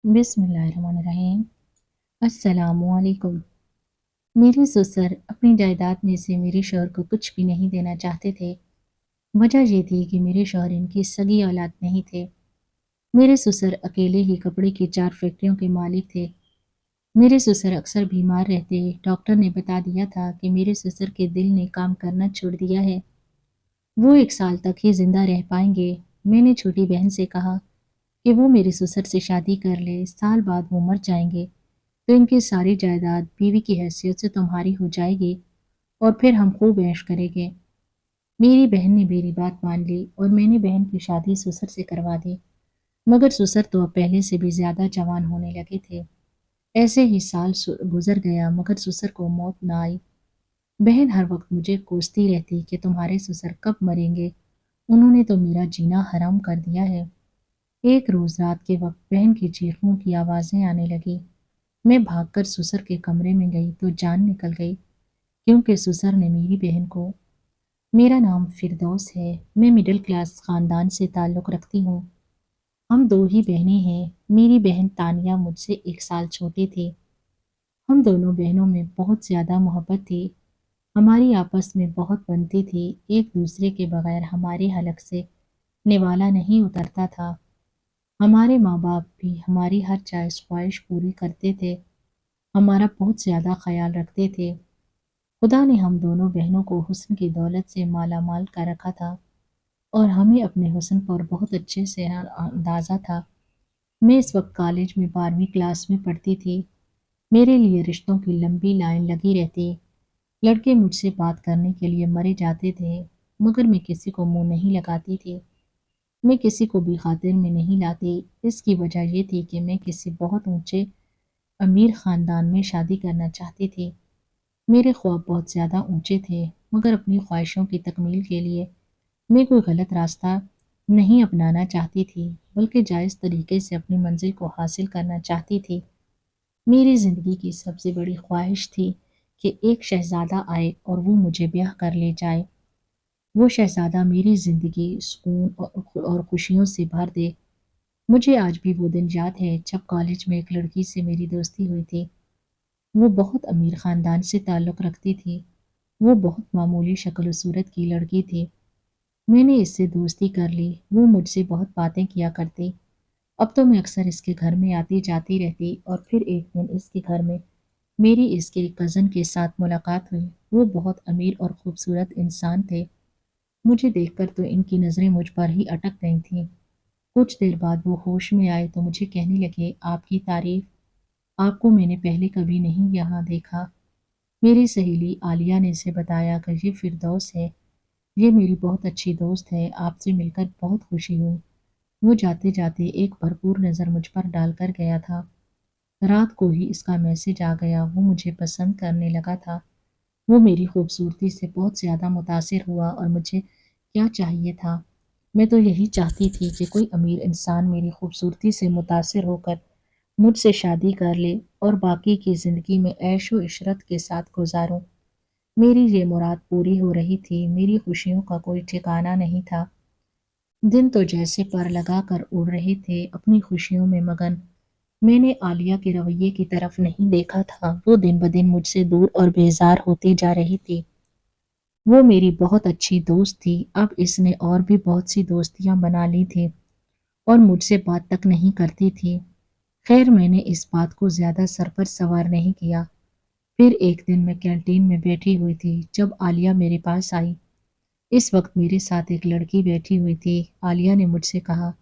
बिस्मिल्लाहिर्रहमानिर्रहीम। अस्सलामुअलैकुम। मेरे ससुर अपनी जायदाद में से मेरे शौहर को कुछ भी नहीं देना चाहते थे। वजह ये थी कि मेरे शौहर इनकी सगी औलाद नहीं थे। मेरे ससुर अकेले ही कपड़े की 4 फैक्ट्रियों के मालिक थे। मेरे ससुर अक्सर बीमार रहते। डॉक्टर ने बता दिया था कि मेरे ससुर के दिल ने काम करना छोड़ दिया है। वो 1 साल तक ही जिंदा रह पाएंगे। मैंने छोटी बहन से कहा कि वो मेरे ससुर से शादी कर ले, साल बाद वो मर जाएंगे तो इनकी सारी जायदाद बीवी की हैसियत से तुम्हारी हो जाएगी और फिर हम खूब ऐश करेंगे। मेरी बहन ने मेरी बात मान ली और मैंने बहन की शादी ससुर से करवा दी। मगर ससुर तो अब पहले से भी ज्यादा जवान होने लगे थे। ऐसे ही साल गुजर गया मगर ससुर को मौत ना आई। बहन हर वक्त मुझे कोसती रहती कि तुम्हारे ससुर कब मरेंगे, उन्होंने तो मेरा जीना हराम कर दिया है। एक रोज रात के वक्त बहन की चीखों की आवाजें आने लगी। मैं भागकर ससुर के कमरे में गई तो जान निकल गई, क्योंकि ससुर ने मेरी बहन को। मेरा नाम फिरदौस है। मैं मिडिल क्लास खानदान से ताल्लुक़ रखती हूँ। हम 2 ही बहनें हैं। मेरी बहन तानिया मुझसे 1 साल छोटी थी। हम दोनों बहनों में बहुत ज़्यादा मोहब्बत थी। हमारी आपस में बहुत बनती थी। एक दूसरे के बगैर हमारे हलक से निवाला नहीं उतरता था। हमारे माँ बाप भी हमारी हर ख्वाहिश पूरी करते थे। हमारा बहुत ज़्यादा ख्याल रखते थे। खुदा ने हम दोनों बहनों को हुस्न की दौलत से माला माल कर रखा था और हमें अपने हुस्न पर बहुत अच्छे से अंदाज़ा था। मैं इस वक्त कॉलेज में 12वीं क्लास में पढ़ती थी। मेरे लिए रिश्तों की लंबी लाइन लगी रहती। लड़के मुझसे बात करने के लिए मरे जाते थे, मगर मैं किसी को मुंह नहीं लगाती थी। मैं किसी को भी खातिर में नहीं लाती। इसकी वजह ये थी कि मैं किसी बहुत ऊंचे अमीर ख़ानदान में शादी करना चाहती थी। मेरे ख्वाब बहुत ज़्यादा ऊंचे थे, मगर अपनी ख्वाहिशों की तकमील के लिए मैं कोई गलत रास्ता नहीं अपनाना चाहती थी, बल्कि जायज़ तरीके से अपनी मंजिल को हासिल करना चाहती थी। मेरी ज़िंदगी की सबसे बड़ी ख्वाहिश थी कि एक शहज़ादा आए और वो मुझे ब्याह कर ले जाए। वो शहज़ादा मेरी ज़िंदगी सुकून और खुशियों से भर दे। मुझे आज भी वो दिन याद है जब कॉलेज में एक लड़की से मेरी दोस्ती हुई थी। वो बहुत अमीर ख़ानदान से ताल्लुक़ रखती थी। वो बहुत मामूली शक्ल सूरत की लड़की थी। मैंने इससे दोस्ती कर ली। वो मुझसे बहुत बातें किया करती। अब तो मैं अक्सर इसके घर में आती जाती रहती और फिर एक दिन इसके घर में मेरी इसके कज़न के साथ मुलाकात हुई। वो बहुत अमीर और खूबसूरत इंसान थे। मुझे देखकर तो इनकी नज़रें मुझ पर ही अटक गई थीं। कुछ देर बाद वो होश में आए तो मुझे कहने लगे, आपकी तारीफ, आपको मैंने पहले कभी नहीं यहाँ देखा। मेरी सहेली आलिया ने इसे बताया कि ये फिरदौस है। ये मेरी बहुत अच्छी दोस्त है। आपसे मिलकर बहुत खुशी हुई। वो जाते जाते एक भरपूर नज़र मुझ पर डालकर गया था। रात को ही इसका मैसेज आ गया। वो मुझे पसंद करने लगा था। वो मेरी खूबसूरती से बहुत ज़्यादा मुतासिर हुआ और मुझे क्या चाहिए था। मैं तो यही चाहती थी कि कोई अमीर इंसान मेरी खूबसूरती से मुतासिर होकर मुझसे शादी कर ले और बाकी की ज़िंदगी में ऐश व इशरत के साथ गुजारूं। मेरी ये मुराद पूरी हो रही थी। मेरी खुशियों का कोई ठिकाना नहीं था। दिन तो जैसे पर लगा कर उड़ रहे थे, अपनी खुशियों में मगन। मैंने आलिया के रवैये की तरफ नहीं देखा था। वो दिन ब दिन मुझसे दूर और बेजार होती जा रही थी। वो मेरी बहुत अच्छी दोस्त थी। अब इसने और भी बहुत सी दोस्तियां बना ली थी और मुझसे बात तक नहीं करती थी। खैर, मैंने इस बात को ज्यादा सर पर सवार नहीं किया। फिर एक दिन मैं कैंटीन में बैठी हुई थी जब आलिया मेरे पास आई। इस वक्त मेरे साथ एक लड़की बैठी हुई थी। आलिया ने मुझसे कहा,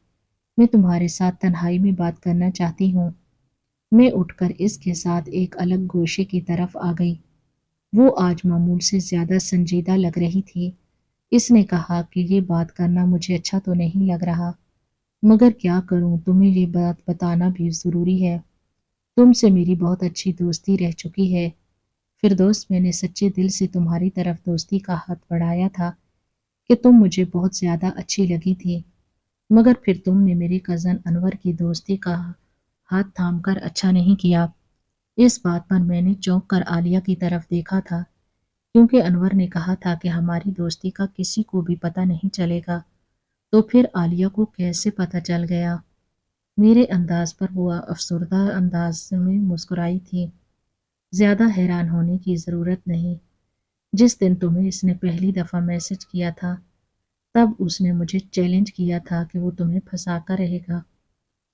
मैं तुम्हारे साथ तन्हाई में बात करना चाहती हूँ। मैं उठकर इसके साथ एक अलग गोशे की तरफ आ गई। वो आज मामूल से ज्यादा संजीदा लग रही थी। इसने कहा कि ये बात करना मुझे अच्छा तो नहीं लग रहा, मगर क्या करूं, तुम्हें ये बात बताना भी ज़रूरी है। तुमसे मेरी बहुत अच्छी दोस्ती रह चुकी है। फिरदौस, मैंने सच्चे दिल से तुम्हारी तरफ दोस्ती का हाथ बढ़ाया था कि तुम मुझे बहुत ज़्यादा अच्छी लगी थी, मगर फिर तुमने मेरे कज़न अनवर की दोस्ती का हाथ थामकर अच्छा नहीं किया। इस बात पर मैंने चौंक कर आलिया की तरफ देखा था, क्योंकि अनवर ने कहा था कि हमारी दोस्ती का किसी को भी पता नहीं चलेगा। तो फिर आलिया को कैसे पता चल गया? میرے انداز پر وہ افسردہ انداز میں مسکرائی تھی۔ زیادہ حیران ہونے کی ضرورت نہیں۔ جس دن تمہیں اس نے پہلی دفعہ میسج کیا تھا، تب اس نے مجھے چیلنج کیا تھا کہ وہ تمہیں پھنسا کر رہے گا،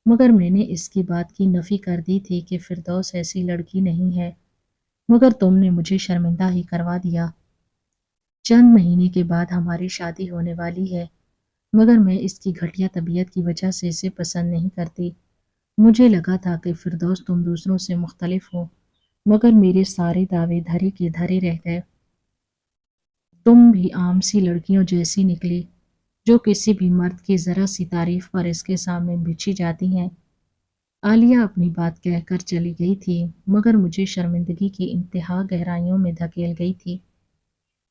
مگر میں نے اس کی بات کی نفی کر دی تھی کہ فردوس ایسی لڑکی نہیں ہے، مگر تم نے مجھے شرمندہ ہی کروا دیا۔ چند مہینے کے بعد ہماری شادی ہونے والی ہے، مگر میں اس کی گھٹیا طبیعت کی وجہ سے اسے پسند نہیں کرتی۔ مجھے لگا تھا کہ فردوس تم دوسروں سے مختلف ہو، مگر میرے سارے دعوے دھرے کے دھرے رہ گئے۔ تم بھی عام سی لڑکیوں جیسی نکلی، جو کسی بھی مرد کی ذرا سی تعریف پر اس کے سامنے بچھی جاتی ہیں۔ عالیہ اپنی بات کہہ کر چلی گئی تھی، مگر مجھے شرمندگی کی انتہا گہرائیوں میں دھکیل گئی تھی۔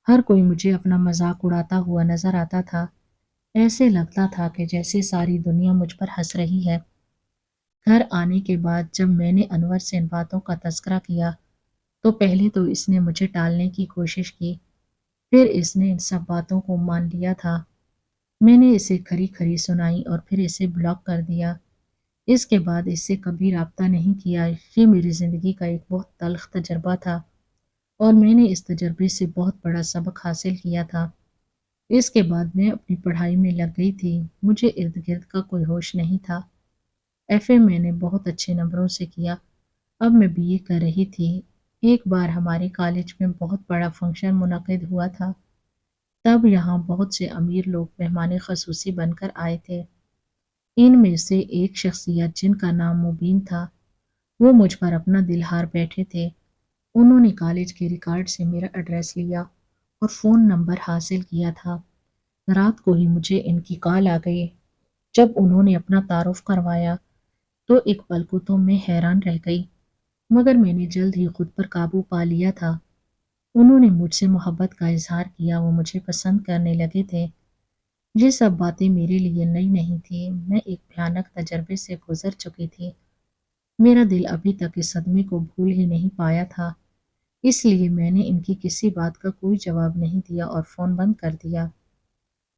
ہر کوئی مجھے اپنا مذاق اڑاتا ہوا نظر آتا تھا۔ ایسے لگتا تھا کہ جیسے ساری دنیا مجھ پر ہنس رہی ہے۔ گھر آنے کے بعد جب میں نے انور سے ان باتوں کا تذکرہ کیا، تو پہلے تو اس نے مجھے ٹالنے کی کوشش کی، پھر اس نے ان سب باتوں کو مان لیا تھا۔ میں نے اسے کھری کھری سنائی اور پھر اسے بلاک کر دیا۔ اس کے بعد اس سے کبھی رابطہ نہیں کیا۔ یہ میری زندگی کا ایک بہت تلخ تجربہ تھا، اور میں نے اس تجربے سے بہت بڑا سبق حاصل کیا تھا۔ اس کے بعد میں اپنی پڑھائی میں لگ گئی تھی۔ مجھے ارد گرد کا کوئی ہوش نہیں تھا۔ ایف اے میں نے بہت اچھے نمبروں سے کیا۔ اب میں بی اے کر رہی تھی۔ ایک بار ہمارے کالج میں بہت بڑا فنکشن منعقد ہوا تھا۔ تب یہاں بہت سے امیر لوگ مہمان خصوصی بن کر آئے تھے۔ ان میں سے ایک شخصیت جن کا نام مبین تھا، وہ مجھ پر اپنا دل ہار بیٹھے تھے۔ انہوں نے کالج کے ریکارڈ سے میرا ایڈریس لیا اور فون نمبر حاصل کیا تھا۔ رات کو ہی مجھے ان کی کال آ گئی۔ جب انہوں نے اپنا تعارف کروایا تو ایک پل کو تو میں حیران رہ گئی، مگر میں نے جلد ہی خود پر قابو پا لیا تھا۔ انہوں نے مجھ سے محبت کا اظہار کیا، وہ مجھے پسند کرنے لگے تھے۔ یہ سب باتیں میرے لیے نئی نہیں تھی۔ میں ایک بھیانک تجربے سے گزر چکی تھی۔ میرا دل ابھی تک اس صدمے کو بھول ہی نہیں پایا تھا، اس لیے میں نے ان کی کسی بات کا کوئی جواب نہیں دیا اور فون بند کر دیا۔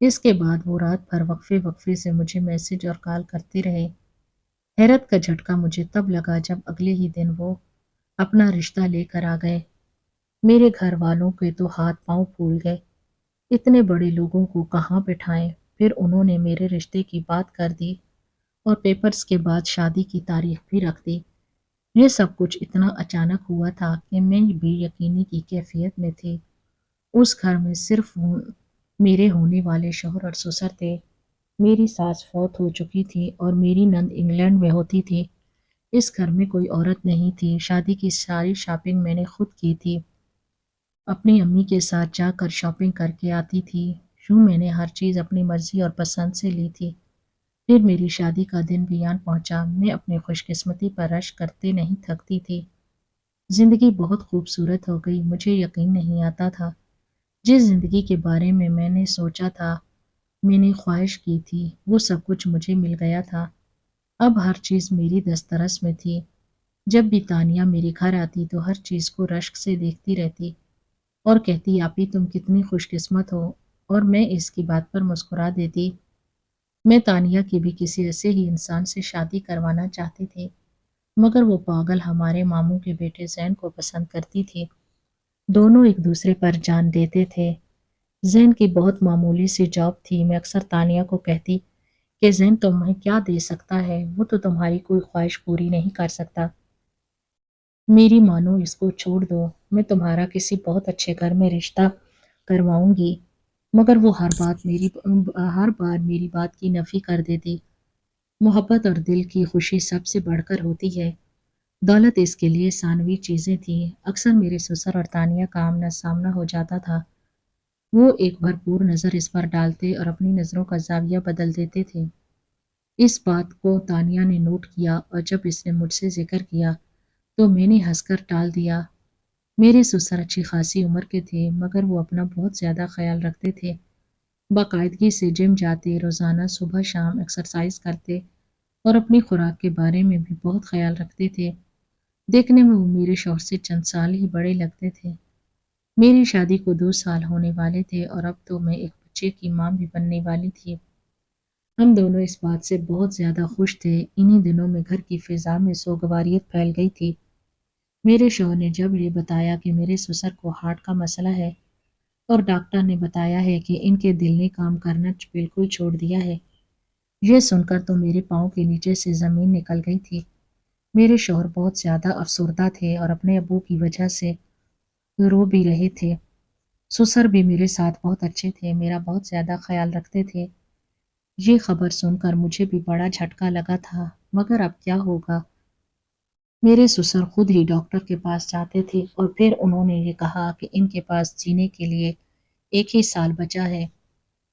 اس کے بعد وہ رات بھر وقفے وقفے سے مجھے میسج اور کال کرتے رہے۔ حیرت کا جھٹکا مجھے تب لگا جب اگلے ہی دن وہ اپنا رشتہ لے کر آ گئے۔ میرے گھر والوں کے تو ہاتھ پاؤں پھول گئے۔ اتنے بڑے لوگوں کو کہاں بٹھائیں؟ پھر انہوں نے میرے رشتے کی بات کر دی اور پیپرز کے بعد شادی کی تاریخ بھی رکھ دی۔ یہ سب کچھ اتنا اچانک ہوا تھا کہ میں بے یقینی کی کیفیت میں تھی۔ اس گھر میں صرف میرے ہونے والے شوہر اور سسر تھے۔ میری ساس فوت ہو چکی تھی اور میری نند انگلینڈ میں ہوتی تھی۔ اس گھر میں کوئی عورت نہیں تھی۔ شادی کی ساری شاپنگ میں نے خود کی تھی۔ اپنی امی کے ساتھ جا کر شاپنگ کر کے آتی تھی۔ یوں میں نے ہر چیز اپنی مرضی اور پسند سے لی تھی۔ پھر میری شادی کا دن بھی آن پہنچا۔ میں اپنی خوش قسمتی پر رشک کرتے نہیں تھکتی تھی۔ زندگی بہت خوبصورت ہو گئی۔ مجھے یقین نہیں آتا تھا جس زندگی کے بارے میں نے سوچا تھا، میں نے خواہش کی تھی، وہ سب کچھ مجھے مل گیا تھا۔ اب ہر چیز میری دسترس میں تھی۔ جب بھی تانیہ میرے گھر آتی تو ہر چیز کو رشک سے دیکھتی رہتی اور کہتی، آپی تم کتنی خوش قسمت ہو، اور میں اس کی بات پر مسکرا دیتی۔ میں تانیہ کی بھی کسی ایسے ہی انسان سے شادی کروانا چاہتی تھی، مگر وہ پاگل ہمارے ماموں کے بیٹے زین کو پسند کرتی تھی۔ دونوں ایک دوسرے پر جان دیتے تھے۔ زین کی بہت معمولی سی جاب تھی۔ میں اکثر تانیہ کو کہتی کہ زین تمہیں کیا دے سکتا ہے، وہ تو تمہاری کوئی خواہش پوری نہیں کر سکتا۔ میری مانو، اس کو چھوڑ دو، میں تمہارا کسی بہت اچھے گھر میں رشتہ کرواؤں گی۔ مگر وہ ہر بار میری بات کی نفی کر دیتی۔ محبت اور دل کی خوشی سب سے بڑھ کر ہوتی ہے۔ دولت اس کے لیے ثانوی چیزیں تھیں۔ اکثر میرے سسر اور تانیہ کا آمنا سامنا ہو جاتا تھا۔ وہ ایک بھرپور نظر اس پر ڈالتے اور اپنی نظروں کا زاویہ بدل دیتے تھے۔ اس بات کو تانیہ نے نوٹ کیا اور جب اس نے مجھ سے ذکر کیا تو میں نے ہنس کر ٹال دیا۔ میرے سسر اچھی خاصی عمر کے تھے، مگر وہ اپنا بہت زیادہ خیال رکھتے تھے۔ باقاعدگی سے جم جاتے، روزانہ صبح شام ایکسرسائز کرتے اور اپنی خوراک کے بارے میں بھی بہت خیال رکھتے تھے۔ دیکھنے میں وہ میرے شوہر سے چند سال ہی بڑے لگتے تھے۔ میری شادی کو 2 سال ہونے والے تھے اور اب تو میں ایک بچے کی ماں بھی بننے والی تھی۔ हम दोनों इस बात से बहुत ज़्यादा खुश थे। इन्हीं दिनों में घर की फ़िज़ा में सोगवारियत फैल गई थी। मेरे शौहर ने जब ये बताया कि मेरे ससुर को हार्ट का मसला है और डॉक्टर ने बताया है कि इनके दिल ने काम करना बिल्कुल छोड़ दिया है, ये सुनकर तो मेरे पाँव के नीचे से ज़मीन निकल गई थी। मेरे शौहर बहुत ज़्यादा अफ़सरदा थे और अपने अब्बू की वजह से रो भी रहे थे। ससुर भी मेरे साथ बहुत अच्छे थे, मेरा बहुत ज़्यादा ख़्याल रखते थे। ये खबर सुनकर मुझे भी बड़ा झटका लगा था, मगर अब क्या होगा? मेरे ससुर खुद ही डॉक्टर के पास जाते थे और फिर उन्होंने ये कहा कि इनके पास जीने के लिए 1 ही साल बचा है।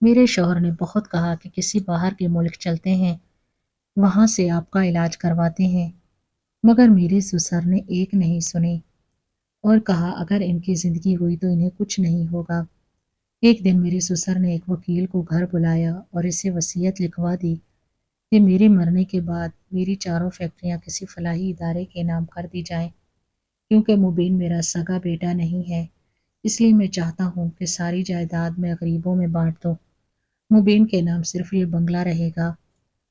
मेरे शौहर ने बहुत कहा कि किसी बाहर के मुल्क चलते हैं, वहाँ से आपका इलाज करवाते हैं। मगर मेरे ससुर ने एक नहीं सुनी और कहा अगर इनकी ज़िंदगी हुई तो इन्हें कुछ नहीं होगा। एक दिन मेरे ससुर ने एक वकील को घर बुलाया और इसे वसीयत लिखवा दी कि मेरे मरने के बाद मेरी चारों फैक्ट्रियाँ किसी फलाही इदारे के नाम कर दी जाएँ। क्योंकि मुबीन मेरा सगा बेटा नहीं है, इसलिए मैं चाहता हूँ कि सारी जायदाद मैं गरीबों में बाँट दूँ। मुबीन के नाम सिर्फ़ ये बंगला रहेगा।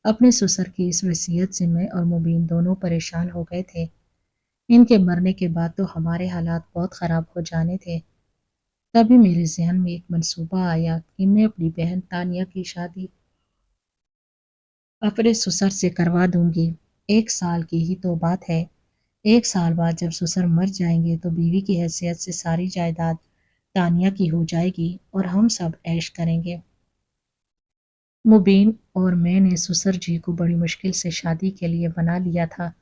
अपने ससुर की इस वसीयत से मैं और मुबीन दोनों परेशान हो गए थे। इनके मरने के बाद तो हमारे हालात बहुत ख़राब हो जाने थे। तभी मेरे ज़हन में एक मंसूबा आया कि मैं अपनी बहन तानिया की शादी अपने ससुर से करवा दूँगी। 1 साल की ही तो बात है। 1 साल बाद जब ससुर मर जाएँगे तो बीवी की हैसियत से सारी जायदाद तानिया की हो जाएगी और हम सब ऐश करेंगे। मुबीन और मैंने ससुर जी को बड़ी मुश्किल से शादी के लिए मना लिया था।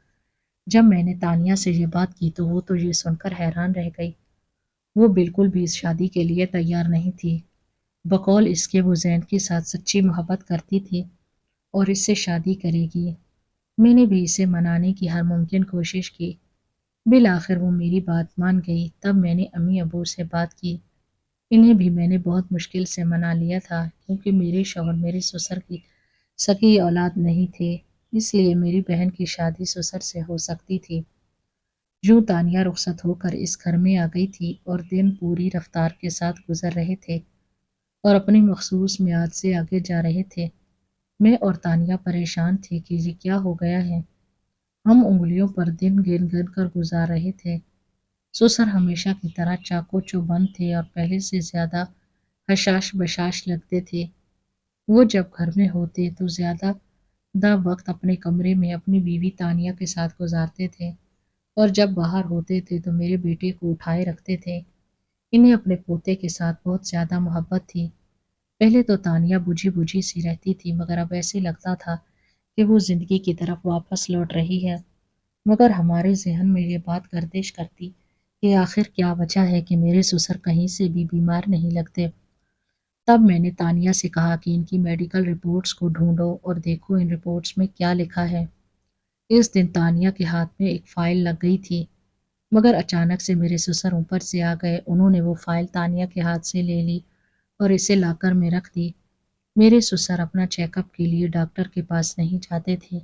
जब मैंने तानिया से ये बात की तो वो तो ये सुनकर हैरान रह गई। वो बिल्कुल भी इस शादी के लिए तैयार नहीं थी। बकौल इसके वो ज़ैन के साथ सच्ची मोहब्बत करती थी और इससे शादी करेगी। मैंने भी इसे मनाने की हर मुमकिन कोशिश की। बिल-आखिर वो मेरी बात मान गई। तब मैंने अम्मी-अब्बू से बात की। इन्हें भी मैंने बहुत मुश्किल से मना लिया था क्योंकि मेरे शौहर मेरे ससुर की सगी औलाद नहीं थे, इसलिए मेरी बहन की शादी ससुर से हो सकती थी। यूँ तानिया रुखसत होकर इस घर में आ गई थी और दिन पूरी रफ्तार के साथ गुजर रहे थे और अपनी मखसूस मियाद से आगे जा रहे थे। मैं और तानिया परेशान थे कि ये क्या हो गया है। हम उँगलियों पर दिन गिन-गिन कर गुजार रहे थे। ससुर हमेशा की तरह चाको-चौबंद थे और पहले से ज़्यादा हशाश-बशाश लगते थे। वो जब घर में होते तो ज़्यादा वक़्त अपने कमरे में अपनी बीवी तानिया के साथ गुज़ारते थे और जब बाहर होते थे तो मेरे बेटे को उठाए रखते थे। इन्हें अपने पोते के साथ बहुत ज़्यादा मोहब्बत थी। पहले तो तानिया बुझी-बुझी सी रहती थी मगर अब ऐसे लगता था कि वो ज़िंदगी की तरफ वापस लौट रही है। मगर हमारे ज़हन में ये बात गर्दिश करती कि आखिर क्या वजह है कि मेरे ससुर कहीं से भी बीमार नहीं लगते। तब मैंने तानिया से कहा कि इनकी मेडिकल रिपोर्ट्स को ढूँढो और देखो इन रिपोर्ट्स में क्या लिखा है। इस दिन तानिया के हाथ में एक फ़ाइल लग गई थी, मगर अचानक से मेरे ससुर ऊपर से आ गए। उन्होंने वो फ़ाइल तानिया के हाथ से ले ली और इसे लॉकर में रख दी। मेरे ससुर अपना चेकअप के लिए डॉक्टर के पास नहीं जाते थे।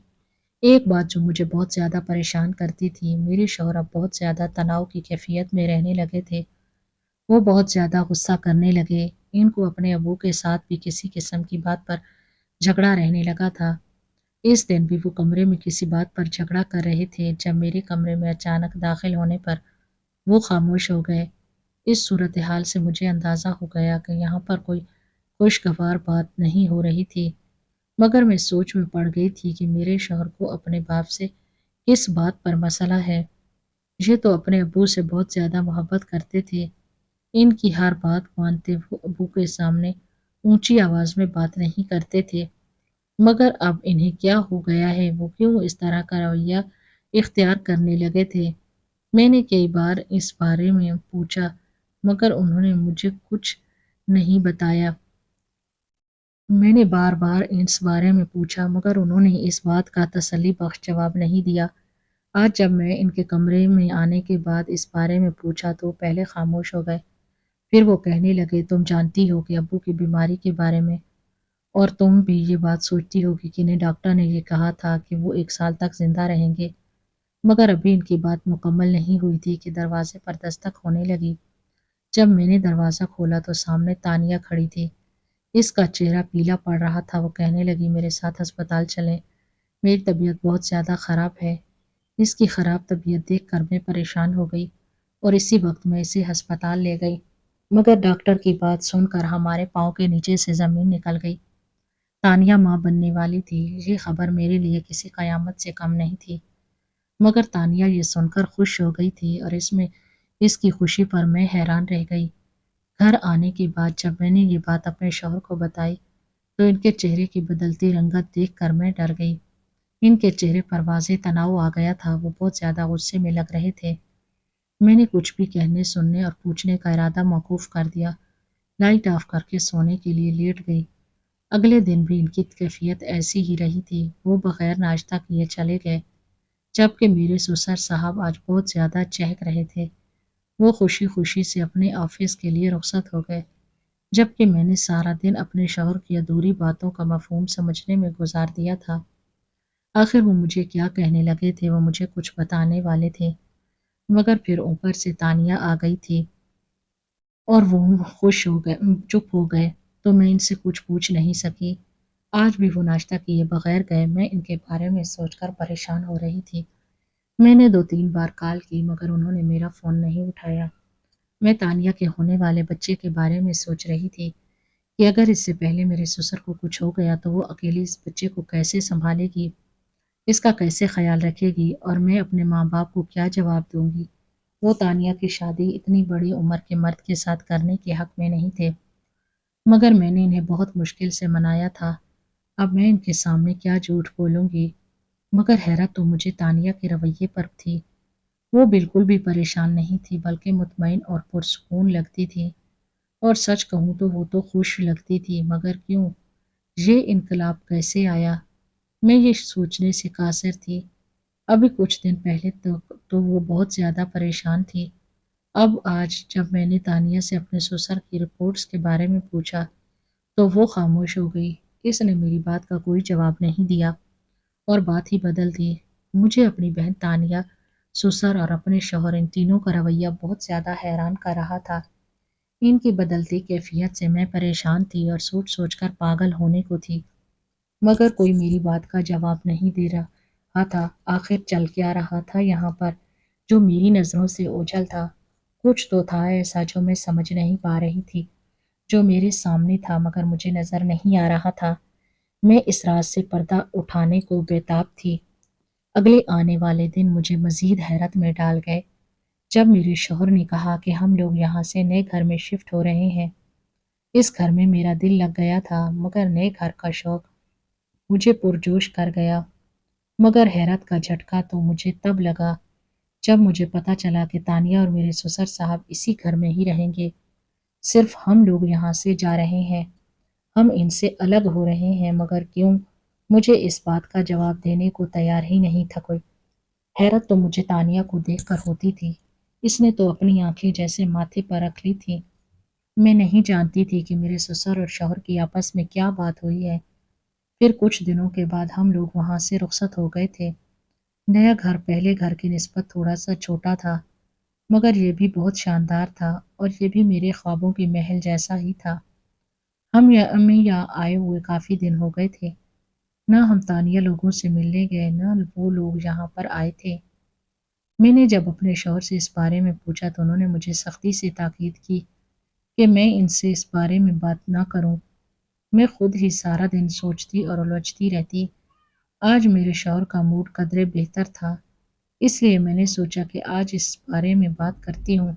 एक बात जो मुझे बहुत ज़्यादा परेशान करती थी, मेरे शौहर अब बहुत ज़्यादा तनाव की कैफ़ियत में रहने लगे थे। वो बहुत ज़्यादा गुस्सा करने लगे। इनको अपने अब्बू के साथ भी किसी किस्म की बात पर झगड़ा रहने लगा था। इस दिन भी वो कमरे में किसी बात पर झगड़ा कर रहे थे जब मेरे कमरे में अचानक दाखिल होने पर वो खामोश हो गए। इस सूरत हाल से मुझे अंदाज़ा हो गया कि यहाँ पर कोई खुशगवार बात नहीं हो रही थी। मगर मैं सोच में पड़ गई थी कि मेरे शौहर को अपने बाप से किस बात पर मसला है। ये तो अपने अब्बू से बहुत ज़्यादा मोहब्बत करते थे। इनकी हर बात मानते वो अब्बू के सामने ऊँची आवाज़ में बात नहीं करते थे। मगर अब इन्हें क्या हो गया है? वो क्यों इस तरह का रवैया इख्तियार करने लगे थे? मैंने कई बार इस बारे में पूछा, मगर उन्होंने मुझे कुछ नहीं बताया। मैंने बार-बार इस बारे में पूछा, मगर उन्होंने इस बात का तसल्लीबख्श जवाब नहीं दिया। आज जब मैं इनके कमरे में आने के बाद इस बारे में पूछा, तो पहले खामोश हो गए। फिर वो कहने लगे, "तुम जानती हो कि अब्बू की बीमारी के बारे में और तुम भी ये बात सोचती होगी कि इन्हें डॉक्टर ने ये कहा था कि वो 1 साल तक ज़िंदा रहेंगे।" मगर अभी इनकी बात मुकम्मल नहीं हुई थी कि दरवाज़े पर दस्तक होने लगी। जब मैंने दरवाज़ा खोला तो सामने तानिया खड़ी थी। اس کا چہرہ پیلا پڑ رہا تھا۔ وہ کہنے لگی میرے ساتھ ہسپتال چلیں، میری طبیعت بہت زیادہ خراب ہے۔ اس کی خراب طبیعت دیکھ کر میں پریشان ہو گئی اور اسی وقت میں اسے ہسپتال لے گئی، مگر ڈاکٹر کی بات سن کر ہمارے پاؤں کے نیچے سے زمین نکل گئی۔ تانیہ ماں بننے والی تھی، یہ خبر میرے لیے کسی قیامت سے کم نہیں تھی، مگر تانیہ یہ سن کر خوش ہو گئی تھی اور اس کی خوشی پر میں حیران رہ گئی۔ گھر آنے کے بعد جب میں نے یہ بات اپنے شوہر کو بتائی تو ان کے چہرے کی بدلتی رنگت دیکھ کر میں ڈر گئی۔ ان کے چہرے پر واضح تناؤ آ گیا تھا، وہ بہت زیادہ غصے میں لگ رہے تھے۔ میں نے کچھ بھی کہنے، سننے اور پوچھنے کا ارادہ موقوف کر دیا، لائٹ آف کر کے سونے کے لیے لیٹ گئی۔ اگلے دن بھی ان کی کیفیت ایسی ہی رہی تھی، وہ بغیر ناشتہ کیے چلے گئے، جبکہ میرے سسر صاحب آج بہت زیادہ چہک رہے تھے۔ وہ خوشی خوشی سے اپنے آفس کے لیے رخصت ہو گئے، جبکہ میں نے سارا دن اپنے شوہر کی ادھوری باتوں کا مفہوم سمجھنے میں گزار دیا تھا۔ آخر وہ مجھے کیا کہنے لگے تھے، وہ مجھے کچھ بتانے والے تھے، مگر پھر اوپر سے تانیہ آ گئی تھی اور وہ خوش ہو گئے، چپ ہو گئے، تو میں ان سے کچھ پوچھ نہیں سکی۔ آج بھی وہ ناشتہ کیے بغیر گئے۔ میں ان کے بارے میں سوچ کر پریشان ہو رہی تھی۔ میں نے 2-3 بار کال کی مگر انہوں نے میرا فون نہیں اٹھایا۔ میں تانیہ کے ہونے والے بچے کے بارے میں سوچ رہی تھی کہ اگر اس سے پہلے میرے سسر کو کچھ ہو گیا تو وہ اکیلی اس بچے کو کیسے سنبھالے گی، اس کا کیسے خیال رکھے گی، اور میں اپنے ماں باپ کو کیا جواب دوں گی۔ وہ تانیہ کی شادی اتنی بڑی عمر کے مرد کے ساتھ کرنے کے حق میں نہیں تھے، مگر میں نے انہیں بہت مشکل سے منایا تھا۔ اب میں ان کے سامنے کیا جھوٹ بولوں گی؟ مگر حیرت تو مجھے تانیہ کے رویے پر تھی۔ وہ بالکل بھی پریشان نہیں تھی، بلکہ مطمئن اور پرسکون لگتی تھی، اور سچ کہوں تو وہ تو خوش لگتی تھی۔ مگر کیوں؟ یہ انقلاب کیسے آیا؟ میں یہ سوچنے سے قاصر تھی۔ ابھی کچھ دن پہلے تک تو وہ بہت زیادہ پریشان تھی۔ اب آج جب میں نے تانیہ سے اپنے سسر کی رپورٹس کے بارے میں پوچھا تو وہ خاموش ہو گئی۔ اس نے میری بات کا کوئی جواب نہیں دیا اور بات ہی بدل دی۔ مجھے اپنی بہن تانیہ، سسر اور اپنے شوہر، ان تینوں کا رویہ بہت زیادہ حیران کر رہا تھا۔ ان کی بدلتی کیفیت سے میں پریشان تھی اور سوچ سوچ کر پاگل ہونے کو تھی، مگر کوئی میری بات کا جواب نہیں دے رہا تھا۔ آخر چل کیا رہا تھا یہاں پر جو میری نظروں سے اوجھل تھا؟ کچھ تو تھا ایسا جو میں سمجھ نہیں پا رہی تھی، جو میرے سامنے تھا مگر مجھے نظر نہیں آ رہا تھا۔ میں اس راز سے پردہ اٹھانے کو بےتاب تھی۔ اگلے آنے والے دن مجھے مزید حیرت میں ڈال گئے جب میرے شوہر نے کہا کہ ہم لوگ یہاں سے نئے گھر میں شفٹ ہو رہے ہیں۔ اس گھر میں میرا دل لگ گیا تھا، مگر نئے گھر کا شوق مجھے پرجوش کر گیا۔ مگر حیرت کا جھٹکا تو مجھے تب لگا جب مجھے پتا چلا کہ تانیہ اور میرے سسر صاحب اسی گھر میں ہی رہیں گے، صرف ہم لوگ یہاں سے جا رہے ہیں، ہم ان سے الگ ہو رہے ہیں۔ مگر کیوں؟ مجھے اس بات کا جواب دینے کو تیار ہی نہیں تھا کوئی۔ حیرت تو مجھے تانیہ کو دیکھ کر ہوتی تھی، اس نے تو اپنی آنکھیں جیسے ماتھے پر رکھ لی تھی۔ میں نہیں جانتی تھی کہ میرے سسر اور شوہر کی آپس میں کیا بات ہوئی ہے۔ پھر کچھ دنوں کے بعد ہم لوگ وہاں سے رخصت ہو گئے تھے۔ نیا گھر پہلے گھر کی نسبت تھوڑا سا چھوٹا تھا، مگر یہ بھی بہت شاندار تھا، اور یہ بھی میرے خوابوں کی محل جیسا ہی تھا۔ ہمیں یہاں آئے ہوئے کافی دن ہو گئے تھے، نہ ہم تانیہ لوگوں سے ملنے گئے نہ وہ لوگ یہاں پر آئے تھے۔ میں نے جب اپنے شوہر سے اس بارے میں پوچھا تو انہوں نے مجھے سختی سے تاکید کی کہ میں ان سے اس بارے میں بات نہ کروں۔ میں خود ہی سارا دن سوچتی اور الجھتی رہتی۔ آج میرے شوہر کا موڈ قدرے بہتر تھا، اس لیے میں نے سوچا کہ آج اس بارے میں بات کرتی ہوں۔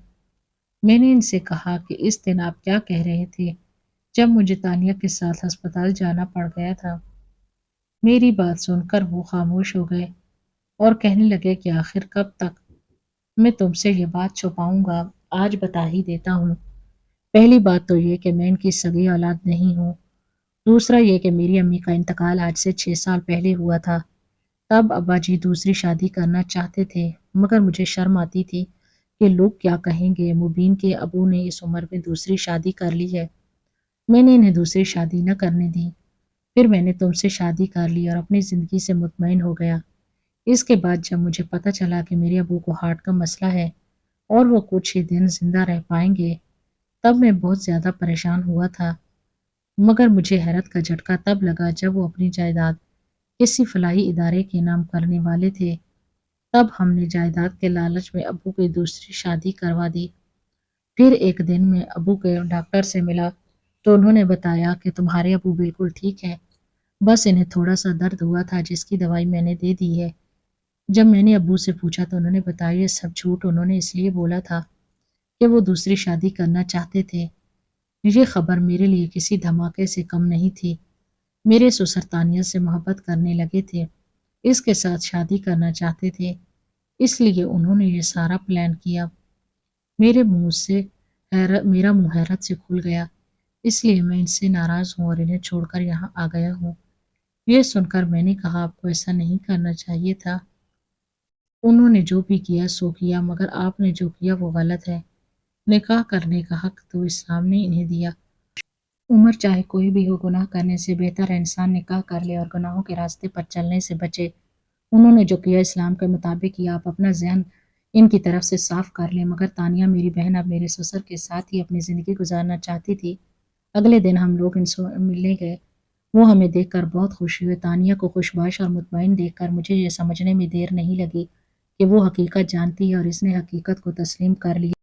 میں نے ان سے کہا کہ اس دن آپ کیا کہہ رہے تھے جب مجھے تانیہ کے ساتھ ہسپتال جانا پڑ گیا تھا؟ میری بات سن کر وہ خاموش ہو گئے اور کہنے لگے کہ آخر کب تک میں تم سے یہ بات چھپاؤں گا، آج بتا ہی دیتا ہوں۔ پہلی بات تو یہ کہ میں ان کی سگی اولاد نہیں ہوں۔ دوسرا یہ کہ میری امی کا انتقال آج سے 6 سال پہلے ہوا تھا۔ تب ابا جی دوسری شادی کرنا چاہتے تھے، مگر مجھے شرم آتی تھی کہ لوگ کیا کہیں گے، مبین کے ابو نے اس عمر میں دوسری شادی کر لی ہے۔ میں نے انہیں دوسری شادی نہ کرنے دی۔ پھر میں نے تم سے شادی کر لی اور اپنی زندگی سے مطمئن ہو گیا۔ اس کے بعد جب مجھے پتہ چلا کہ میرے ابو کو ہارٹ کا مسئلہ ہے اور وہ کچھ ہی دن زندہ رہ پائیں گے، تب میں بہت زیادہ پریشان ہوا تھا۔ मगर मुझे हैरत का झटका तब लगा जब वो अपनी जायदाद किसी फलाही इदारे के नाम करने वाले थे। तब हमने जायदाद के लालच में अब्बू की दूसरी शादी करवा दी। फिर एक दिन मैं अब्बू के डॉक्टर से मिला तो उन्होंने बताया कि तुम्हारे अब्बू बिल्कुल ठीक है, बस इन्हें थोड़ा सा दर्द हुआ था जिसकी दवाई मैंने दे दी है। जब मैंने अब्बू से पूछा तो उन्होंने बताया ये सब झूठ उन्होंने इसलिए बोला था कि वो दूसरी शादी करना चाहते थे। ये खबर मेरे लिए किसी धमाके से कम नहीं थी। मेरे ससुर तानिया से मोहब्बत करने लगे थे, इसके साथ शादी करना चाहते थे, इसलिए उन्होंने ये सारा प्लान किया। मेरा मुंह हैरत से खुल गया, इसलिए मैं इनसे नाराज हूँ और इन्हें छोड़कर यहाँ आ गया हूँ। ये सुनकर मैंने कहा आपको ऐसा नहीं करना चाहिए था। उन्होंने जो भी किया सो किया, मगर आपने जो किया वो गलत है। निकाह करने का हक तो इस्लाम ने इन्हें दिया। उम्र चाहे कोई भी हो, गुनाह करने से बेहतर है इंसान निकाह कर ले और गुनाहों के रास्ते पर चलने से बचे। उन्होंने जो किया इस्लाम के मुताबिक किया। आप अपना ज़हन इनकी तरफ से साफ कर लें। मगर तानिया मेरी बहन अब मेरे ससुर के साथ ही अपनी ज़िंदगी गुजारना चाहती थी। अगले दिन हम लोग इनसे मिलने गए। वो हमें देखकर बहुत खुश हुए। तानिया को खुशबाश और मुतमईन देखकर मुझे ये समझने में देर नहीं लगी कि वो हकीकत जानती है और इसने हकीकत को तस्लीम कर लिया।